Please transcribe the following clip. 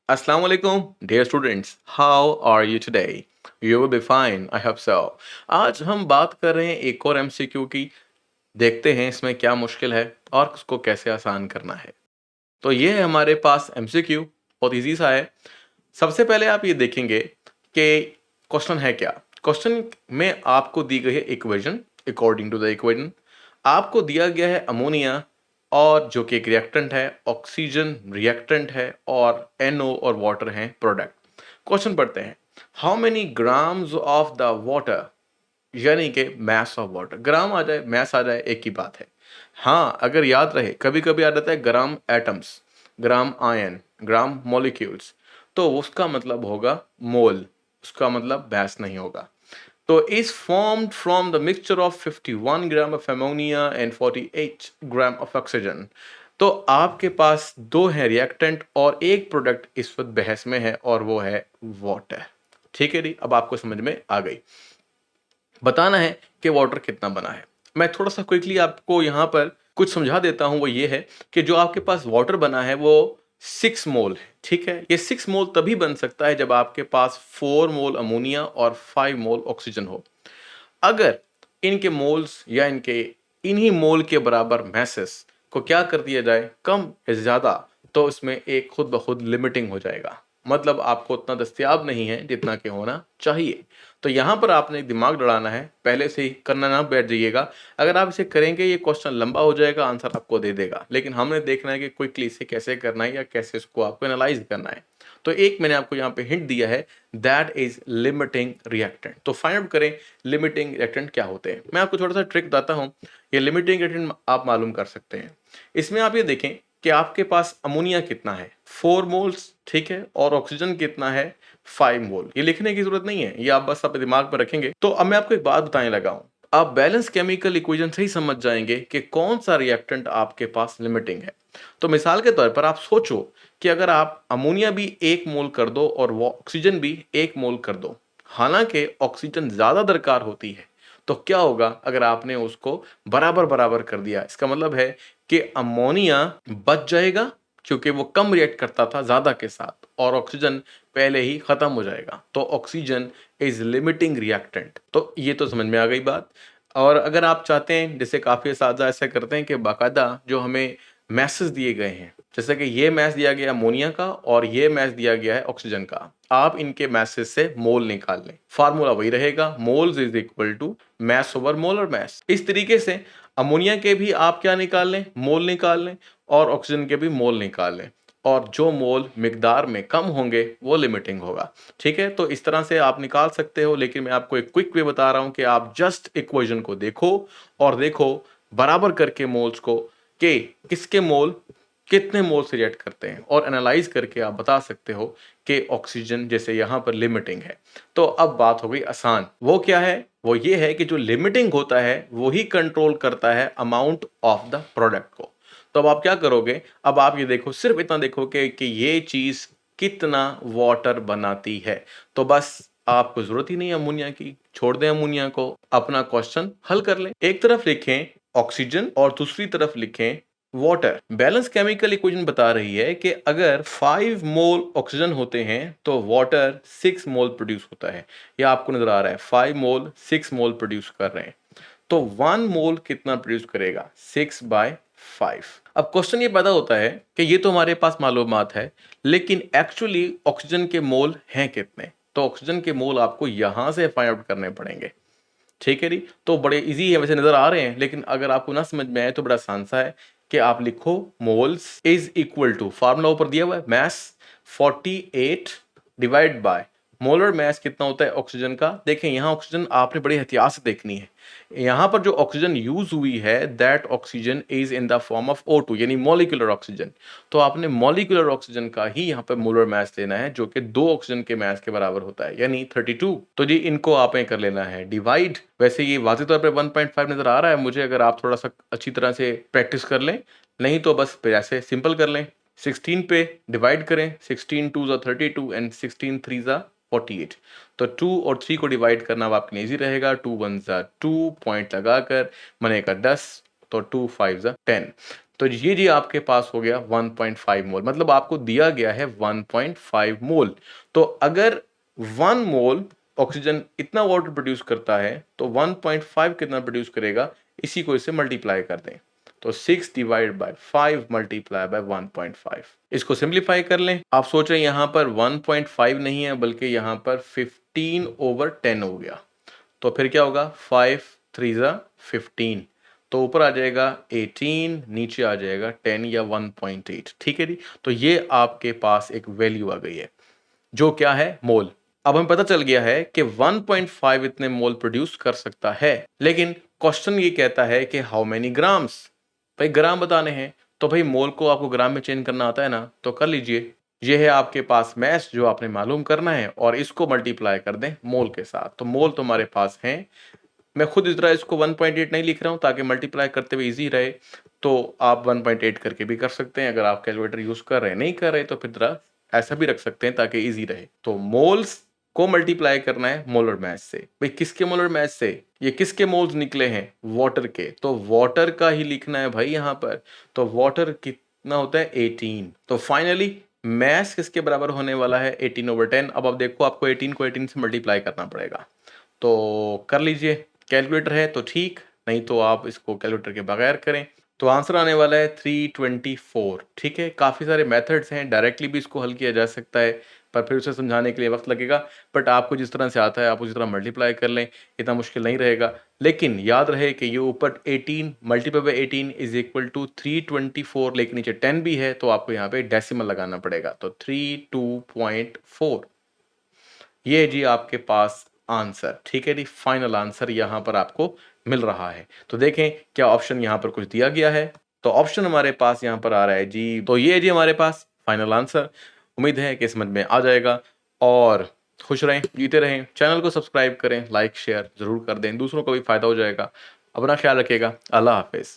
Assalamu alaikum, dear students. How are you today? You will be fine, I hope so. आज हम बात कर रहे हैं एक और एमसीक्यू की। देखते हैं इसमें क्या मुश्किल है और उसको कैसे आसान करना है। तो ये है हमारे पास एमसीक्यू, बहुत इजी सा है। सबसे पहले आप ये देखेंगे कि क्वेश्चन है क्या। क्वेश्चन में आपको दी गई है equation. According to the equation आपको दिया गया है अमोनिया, और जो कि एक रिएक्टेंट है, ऑक्सीजन रिएक्टेंट है, और NO और वाटर हैं प्रोडक्ट। क्वेश्चन पढ़ते हैं, how many grams of the water, यानी कि मैस ऑफ वाटर। ग्राम आ जाए मैस आ जाए एक ही बात है। हाँ, अगर याद रहे, कभी कभी आ जाता है ग्राम एटम्स, ग्राम आयन, ग्राम मॉलिक्यूल्स, तो उसका मतलब होगा मोल, उसका मतलब मैस नहीं होगा। तो is formed from the mixture of 51 gram of ammonia and 48 gram of oxygen। तो आपके पास दो हैं रिएक्टेंट और एक प्रोडक्ट इस वक्त बहस में है, और वो है वाटर। ठीक है जी, अब आपको समझ में आ गई। बताना है कि वाटर कितना बना है। मैं थोड़ा सा क्विकली आपको यहाँ पर कुछ समझा देता हूँ। वो ये है कि जो आपके पास वाटर बना है वो 6 मोल है। ठीक है, ये 6 मोल तभी बन सकता है जब आपके पास 4 मोल अमोनिया और 5 मोल ऑक्सीजन हो। अगर इनके मोल्स या इनके इन्हीं मोल के बराबर मैसेस को क्या कर दिया जाए, कम या ज्यादा, तो इसमें एक खुद ब खुद लिमिटिंग हो जाएगा। मतलब आपको उतना दस्तियाब नहीं है जितना कि होना चाहिए। तो यहाँ पर आपने एक दिमाग लड़ाना है, पहले से ही करना ना बैठ जाइएगा। अगर आप इसे करेंगे ये क्वेश्चन लंबा हो जाएगा, आंसर आपको दे देगा, लेकिन हमने देखना है कि क्विकली इसे कैसे करना है या कैसे इसको आपको एनालाइज करना है। तो एक मैंने आपको यहाँ पे हिंट दिया है, दैट इज लिमिटिंग रिएक्टेंट। तो फाइंड आउट करें लिमिटिंग रिएक्टेंट क्या होते हैं। मैं आपको थोड़ा सा ट्रिक बताता हूँ, ये लिमिटिंग रिएक्टेंट आप मालूम कर सकते हैं। इसमें आप ये देखें कि आपके पास अमोनिया कितना है, 4 मोल्स, ठीक है, और ऑक्सीजन कितना है, 5 मोल। ये लिखने की जरूरत नहीं है, ये आप बस अपने दिमाग पर रखेंगे। तो अब मैं आपको एक बात बताने लगा हूं, आप बैलेंस केमिकल इक्वेशन से ही समझ जाएंगे कि कौन सा रिएक्टेंट आपके पास लिमिटिंग है। तो मिसाल के तौर पर आप सोचो कि अगर आप अमोनिया भी 1 मोल कर दो और वो ऑक्सीजन भी 1 मोल कर दो, हालांकि ऑक्सीजन ज्यादा दरकार होती है, तो क्या होगा अगर आपने उसको बराबर बराबर कर दिया। इसका मतलब है कि अमोनिया बच जाएगा क्योंकि वो कम रिएक्ट करता था ज्यादा के साथ, और ऑक्सीजन पहले ही खत्म हो जाएगा। तो ऑक्सीजन इज लिमिटिंग रिएक्टेंट। तो ये तो समझ में आ गई बात। और अगर आप चाहते हैं, जैसे काफी साजा ऐसा करते हैं कि बाकायदा जो हमें मैसेज दिए गए हैं, जैसे कि ये मैस दिया गया अमोनिया का और ये मैस दिया गया है ऑक्सीजन का, आप इनके मैसेज से मोल निकाल लें। फार्मूला वही रहेगा, moles is equal to mass over molar mass. इस तरीके से अमोनिया के भी आप क्या निकाल लें, मोल निकाल लें, और ऑक्सीजन के भी मोल निकाल लें, और जो मोल मिकदार में कम होंगे वो लिमिटिंग होगा। ठीक है, तो इस तरह से आप निकाल सकते हो, लेकिन मैं आपको एक क्विक वे बता रहा हूं कि आप जस्ट इक्वेशन को देखो और देखो बराबर करके मोल्स को, कि किसके मोल कितने मोल से रिएक्ट करते हैं, और एनालाइज करके आप बता सकते हो कि ऑक्सीजन जैसे यहां पर लिमिटिंग है। तो अब बात हो गई आसान। वो क्या है, वो ये है कि जो लिमिटिंग होता है वही कंट्रोल करता है अमाउंट ऑफ द प्रोडक्ट को। तो अब आप क्या करोगे, अब आप ये देखो, सिर्फ इतना देखो कि ये चीज कितना वाटर बनाती है। तो बस आपको जरूरत ही नहीं है अमोनिया की, छोड़ दें अमोनिया को, अपना क्वेश्चन हल कर लें। एक तरफ लिखें ऑक्सीजन और दूसरी तरफ लिखें वाटर। बैलेंस केमिकल इक्वेशन बता रही है कि अगर 5 मोल ऑक्सीजन होते हैं तो वाटर 6 मोल प्रोड्यूस होता है। यह आपको नजर आ रहा है, 5 मोल 6 मोल प्रोड्यूस कर रहे हैं। तो 1 मोल कितना प्रोड्यूस करेगा, 6/5। अब क्वेश्चन ये पैदा होता है कि ये तो हमारे पास मालूमात है, लेकिन एक्चुअली ऑक्सीजन के मोल हैं कितने। तो ऑक्सीजन के मोल आपको यहां से फाइंड आउट करने पड़ेंगे। ठीक है जी, तो बड़े इजी है, वैसे नजर आ रहे हैं, लेकिन अगर आपको ना समझ में आए तो बड़ा आसान सा है कि आप लिखो moles is equal to, formula ऊपर दिया हुआ है, mass 48 divide by molar mass कितना होता है ऑक्सीजन का। देखें यहाँ ऑक्सीजन आपने बड़ी एहतियात से देखनी है। यहाँ पर जो ऑक्सीजन यूज हुई है, that oxygen is in the form of O2, यानी मॉलिक्यूलर ऑक्सीजन। तो आपने मॉलिक्यूलर ऑक्सीजन का ही यहाँ पे मोलर मैस लेना है, जो कि 2 ऑक्सीजन के मैस के बराबर होता है, यानी 32। तो जी इनको आपने कर लेना है डिवाइड। वैसे ये वाज़ेह तौर पे 1.5 नजर आ रहा है मुझे, अगर आप थोड़ा सा अच्छी तरह से प्रैक्टिस कर लें, नहीं तो बस फिर ऐसे सिंपल कर लें। 16 पे डिवाइड करें, 16 2 ज़ा 32 एंड 16 3 ज़ा 48। तो 2 और 3 को डिवाइड करना अब आपके लिए इजी रहेगा। 2 1 ज़ा 2, पॉइंट लगाकर बनेगा 10, तो 2 5 ज़ा 10। तो ये जी आपके पास हो गया 1.5 मोल, मतलब आपको दिया गया है 1.5 मोल। तो अगर 1 मोल ऑक्सीजन इतना वाटर प्रोड्यूस करता है तो 1.5 कितना प्रोड्यूस करेगा, इसी को इससे मल्टीप्लाई कर दें। तो 6 डिवाइड बाय 5 मल्टीप्लाई बाय 1.5। इसको सिंप्लीफाई कर लें। आप सोच रहे हैं यहां पर 1.5 नहीं है बल्कि यहां पर 15/10 हो गया। तो फिर क्या होगा, 5 3 ज़ा 15, तो ऊपर आ जाएगा 18, नीचे आ जाएगा 10 या 1.8। ठीक है जी, तो ये आपके पास एक वैल्यू आ गई है जो क्या है, मोल। अब हमें पता चल गया है कि 1.5 इतने मोल प्रोड्यूस कर सकता है, लेकिन क्वेश्चन ये कहता है कि हाउ मेनी ग्राम्स, भाई ग्राम बताने हैं। तो भाई मोल को आपको ग्राम में चेंज करना आता है ना, तो कर लीजिए। ये है आपके पास मैथ जो आपने मालूम करना है और इसको मल्टीप्लाई कर दें मोल के साथ। तो मोल तुम्हारे पास हैं, मैं खुद इस तरह इसको 1.8 नहीं लिख रहा हूं ताकि मल्टीप्लाई करते हुए इजी रहे। तो आप 1.8 करके भी कर सकते हैं, अगर आप कैलकुलेटर यूज कर रहे हैं, नहीं कर रहे तो फिर तरह ऐसा भी रख सकते हैं ताकि इजी रहे। तो मोल्स को मल्टीप्लाई करना है मोलर मैथ से। भाई किसके मोलर मैथ से, ये किसके मोल्स निकले हैं, वाटर के, तो वाटर का ही लिखना है भाई यहां पर। तो वाटर कितना होता है 18। तो फाइनली मैथ किसके बराबर होने वाला है 18/10। अब देखो आपको 18 को 18 से मल्टीप्लाई करना पड़ेगा, तो कर लीजिए। कैलकुलेटर है तो ठीक, नहीं तो आप इसको कैलकुलेटर के बगैर करें। तो आंसर आने वाला है 324। ठीक है, काफ़ी सारे मेथड्स हैं, डायरेक्टली भी इसको हल किया जा सकता है, पर फिर उसे समझाने के लिए वक्त लगेगा। बट आपको जिस तरह से आता है आप उसी तरह मल्टीप्लाई कर लें, इतना मुश्किल नहीं रहेगा। लेकिन याद रहे कि ये ऊपर 18 multiply by 18 is equal to 324, लेकिन नीचे 10 भी है तो आपको यहाँ पे डेसिमल लगाना पड़ेगा। तो 32.4 ये जी आपके पास आंसर। ठीक है जी, फाइनल आंसर यहां पर आपको मिल रहा है। तो देखें क्या ऑप्शन यहां पर कुछ दिया गया है। तो ऑप्शन हमारे पास यहां पर आ रहा है जी, तो ये जी हमारे पास फाइनल आंसर। उम्मीद है कि समझ में आ जाएगा। और खुश रहें, जीते रहें। चैनल को सब्सक्राइब करें, लाइक शेयर जरूर कर दें, दूसरों को भी फायदा हो जाएगा। अपना ख्याल रखिएगा। अल्लाह हाफिज।